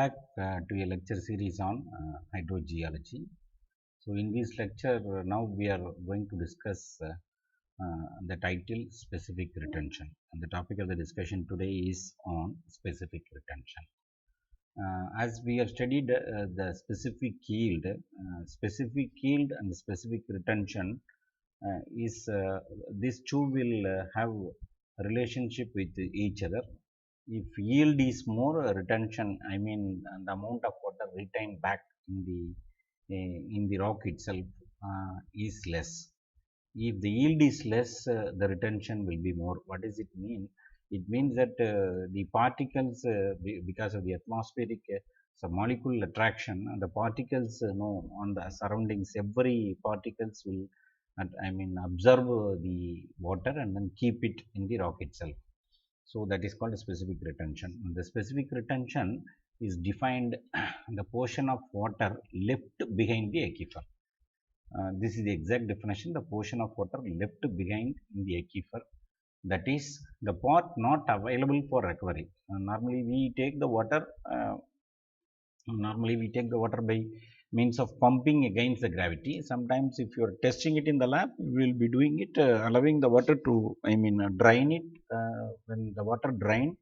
back to a lecture series on hydrogeology. So, in this lecture, now we are going to discuss the title specific retention. And the topic of the discussion today is on specific retention. As we have studied the specific yield and specific retention is these two will have a relationship with each other. If yield is more, retention, I mean the amount of water retained back in the rock itself is less. If the yield is less, the retention will be more. What does it mean? It means that the particles, because of the atmospheric molecule attraction, the particles on the surroundings, every particles will observe the water and then keep it in the rock itself. So that is called a specific retention. The specific retention is defined the portion of water left behind the aquifer. This is the exact definition, the portion of water left behind in the aquifer, that is the part not available for recovery. Normally we take the water by means of pumping against the gravity. Sometimes if you are testing it in the lab, you will be doing it allowing the water to drain it. When the water drain,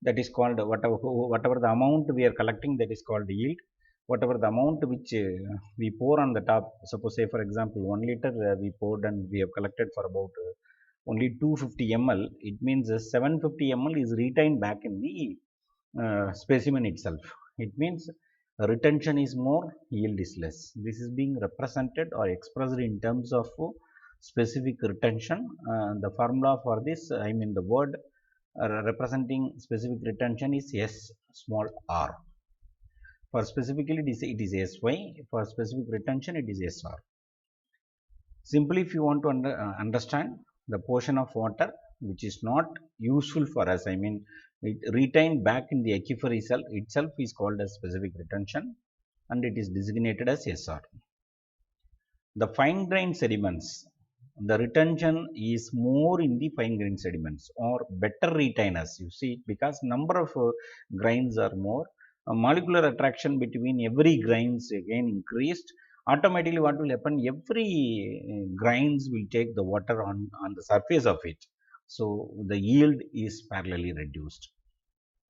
that is called whatever the amount we are collecting, that is called yield. Whatever the amount which we pour on the top, suppose say for example 1 liter we poured and we have collected for about only 250 ml, it means 750 ml is retained back in the specimen itself. It means retention is more, yield is less. This is being represented or expressed in terms of specific retention. The formula for this, the word representing specific retention is S small r. For specifically it is Sy, for specific retention it is Sr. Simply if you want to understand the portion of water which is not useful for us, it retained back in the aquifer itself is called as specific retention and it is designated as Sr. The fine grained sediments, the retention is more in the fine grained sediments or better retainers. You see, because number of grains are more, molecular attraction between every grains again increased. Automatically what will happen, every grains will take the water on the surface of it. So the yield is parallelly reduced.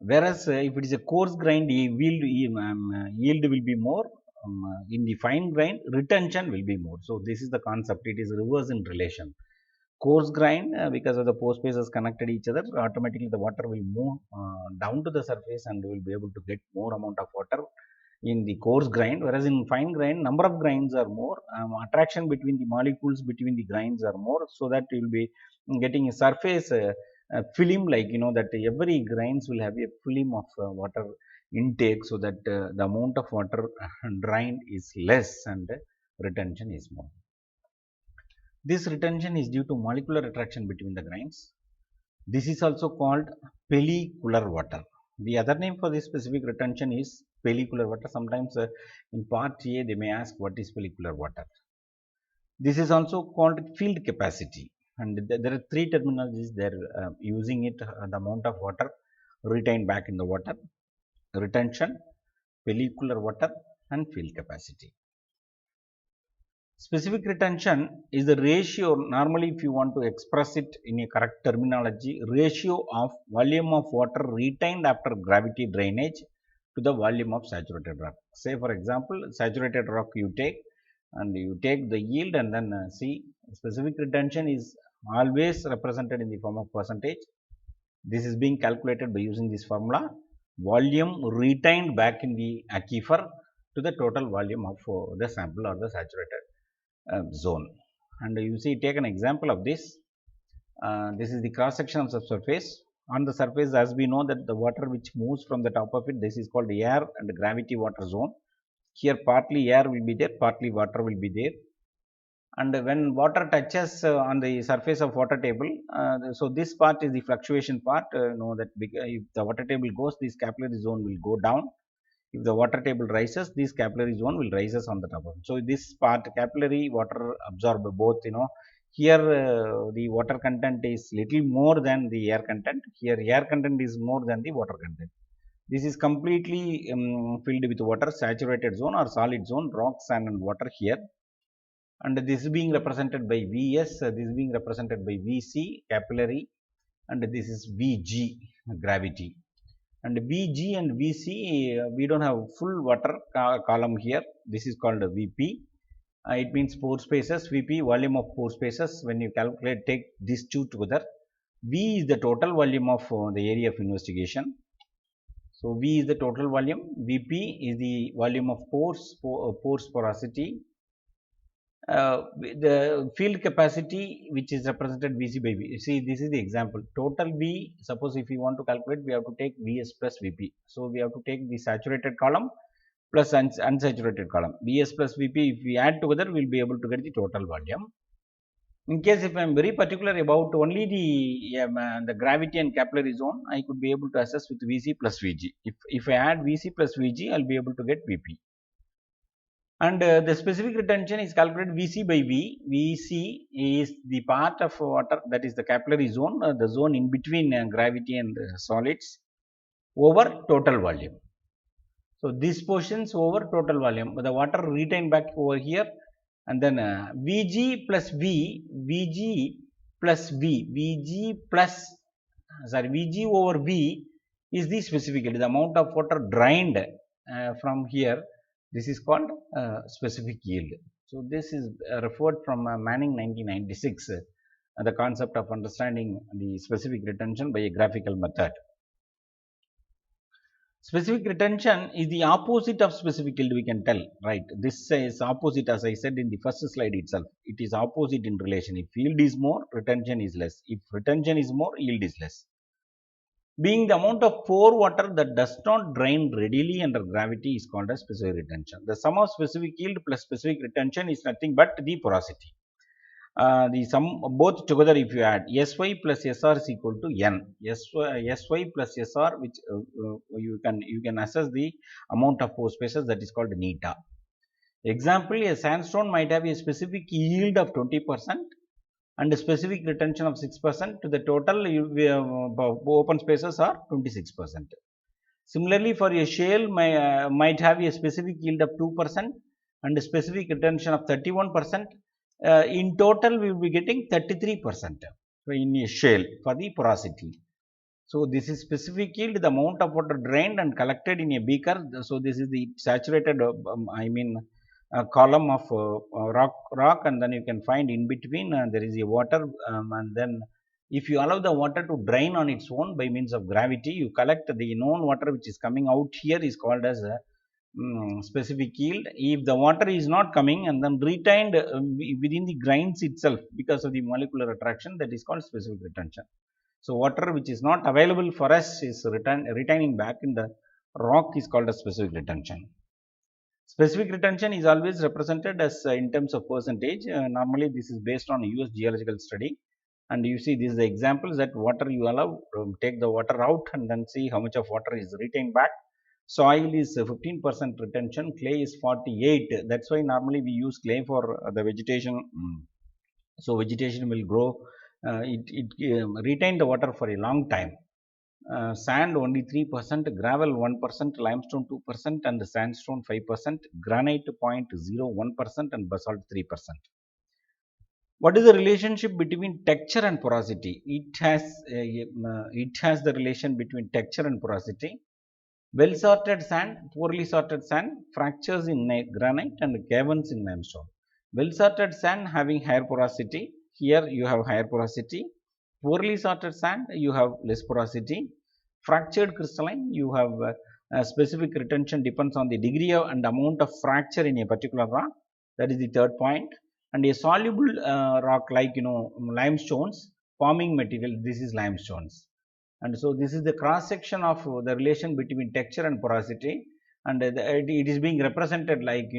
Whereas if it is a coarse grained, yield will be more. In the fine grain, retention will be more. So this is the concept. It is reverse in relation. Coarse grain, because of the pore spaces connected each other, automatically the water will move down to the surface and we will be able to get more amount of water in the coarse grain. Whereas in fine grain, number of grains are more, attraction between the molecules between the grains are more, so that you will be getting a surface film, like that every grains will have a film of water intake, so that the amount of water drained is less and retention is more. This retention is due to molecular attraction between the grains. This is also called pellicular water. The other name for this specific retention is pellicular water. Sometimes in part A they may ask what is pellicular water. This is also called field capacity, and there are three terminologies they are using it: the amount of water retained back in the water, retention, pellicular water, and field capacity. Specific retention is the ratio, normally if you want to express it in a correct terminology, ratio of volume of water retained after gravity drainage to the volume of saturated rock. Say for example, saturated rock you take and you take the yield, and then see, specific retention is always represented in the form of percentage. This is being calculated by using this formula: volume retained back in the aquifer to the total volume of the sample or the saturated zone. And you see, take an example of this. This is the cross section of the surface. On the surface, as we know that the water which moves from the top of it, this is called air and gravity water zone. Here partly air will be there, partly water will be there. And when water touches on the surface of water table, so this part is the fluctuation part. Know that if the water table goes, this capillary zone will go down. If the water table rises, this capillary zone will rises on the top of it. So this part, capillary water absorb both, here the water content is little more than the air content. Here air content is more than the water content. This is completely filled with water, saturated zone or solid zone, rock, sand and water here. And this is being represented by Vs, this is being represented by Vc, capillary, and this is Vg, gravity. And Vg and Vc, we don't have full water column here. This is called Vp. It means pore spaces. Vp, volume of pore spaces. When you calculate, take these two together. V is the total volume of the area of investigation. So V is the total volume. Vp is the volume of pores, pores porosity. The field capacity, which is represented Vc by V. See, this is the example. Total V, suppose if we want to calculate, we have to take Vs plus Vp. So we have to take the saturated column plus unsaturated column. Vs plus Vp, if we add together, we will be able to get the total volume. In case if I am very particular about only the gravity and capillary zone, I could be able to assess with Vc plus Vg. If I add Vc plus Vg, I will be able to get Vp. And the specific retention is calculated Vc by V. Vc is the part of water, that is the capillary zone, the zone in between gravity and solids, over total volume. So these portions over total volume, the water retained back over here, and then Vg plus V, Vg plus V, Vg plus Vg over V is the specific yield, the amount of water drained from here. This is called specific yield. So this is referred from Manning 1996, the concept of understanding the specific retention by a graphical method. Specific retention is the opposite of specific yield, we can tell, right? This is opposite, as I said in the first slide itself. It is opposite in relation. If yield is more, retention is less. If retention is more, yield is less. Being the amount of pore water that does not drain readily under gravity is called as specific retention. The sum of specific yield plus specific retention is nothing but the porosity. The sum both together, if you add Sy plus Sr is equal to N. Sy plus Sr, which you can assess the amount of pore spaces, that is called neta. Example, a sandstone might have a specific yield of 20% and a specific retention of 6%. To the total open spaces are 26%. Similarly, for a shale might have a specific yield of 2% and a specific retention of 31%. In total, we will be getting 33% in a shale for the porosity. So this is specific yield, the amount of water drained and collected in a beaker. So this is the saturated, column of rock, and then you can find in between there is a water, and then if you allow the water to drain on its own by means of gravity, you collect the known water which is coming out here is called as a specific yield. If the water is not coming and then retained within the grains itself because of the molecular attraction, that is called specific retention. So water which is not available for us is retaining back in the rock is called as specific retention. Specific retention is always represented as in terms of percentage. Normally this is based on US geological study, and you see this is the examples that water you allow, take the water out and then see how much of water is retained back. Soil is 15% retention, clay is 48. That's why normally we use clay for the vegetation. So vegetation will grow, it retain the water for a long time. Sand only 3%, gravel 1%, limestone 2%, and sandstone 5%, granite 0.01%, and basalt 3%. What is the relationship between texture and porosity? It has the relation between texture and porosity. Well sorted sand, poorly sorted sand, fractures in granite and caverns in limestone. Well sorted sand having higher porosity. Here you have higher porosity. Poorly sorted sand, you have less porosity. Fractured crystalline, you have specific retention depends on the degree and amount of fracture in a particular rock. That is the third point. And a soluble rock like limestones, forming material, this is limestones. And so this is the cross section of the relation between texture and porosity, and it is being represented like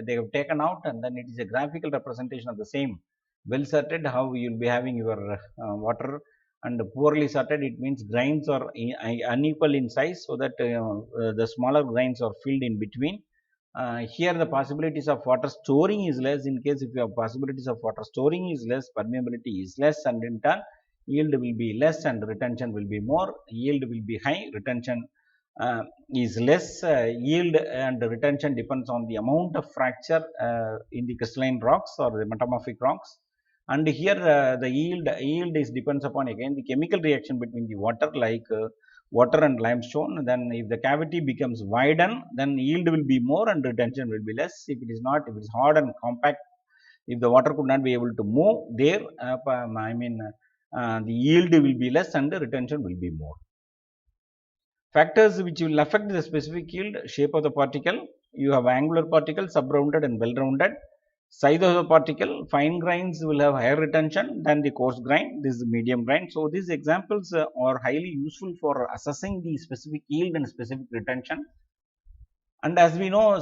they have taken out, and then it is a graphical representation of the same. Well sorted, how you will be having your water, and poorly sorted, it means grains are unequal in size, so that the smaller grains are filled in between. Here the possibilities of water storing is less. In case if you have possibilities of water storing is less, permeability is less, and in turn yield will be less and retention will be more. Yield will be high, retention uh, is less. Yield and retention depends on the amount of fracture in the crystalline rocks or the metamorphic rocks. And here the yield is depends upon again the chemical reaction between the water, like water and limestone. Then if the cavity becomes widen, then yield will be more and retention will be less. If it is not, if it is hard and compact, if the water could not be able to move there, the yield will be less and the retention will be more. Factors which will affect the specific yield: shape of the particle. You have angular particle, sub-rounded and well-rounded. Size of the particle: fine grains will have higher retention than the coarse grain. This is medium grain. So these examples are highly useful for assessing the specific yield and specific retention. And as we know,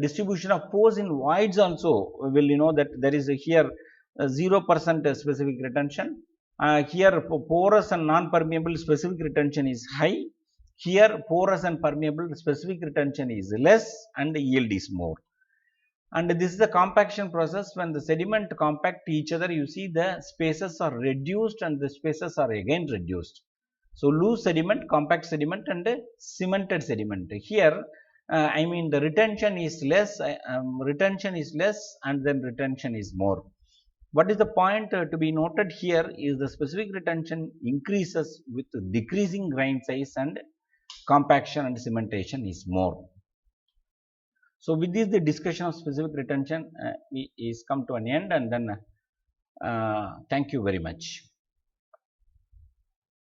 distribution of pores in voids also will, that there is here 0% specific retention. Here porous and non-permeable specific retention is high. Here porous and permeable specific retention is less and the yield is more. And this is the compaction process. When the sediment compact each other, you see the spaces are reduced and the spaces are again reduced. So loose sediment, compact sediment and cemented sediment. Here the retention is less, and then retention is more. What is the point to be noted here is the specific retention increases with decreasing grain size, and compaction and cementation is more. So with this, the discussion of specific retention is come to an end, and then thank you very much.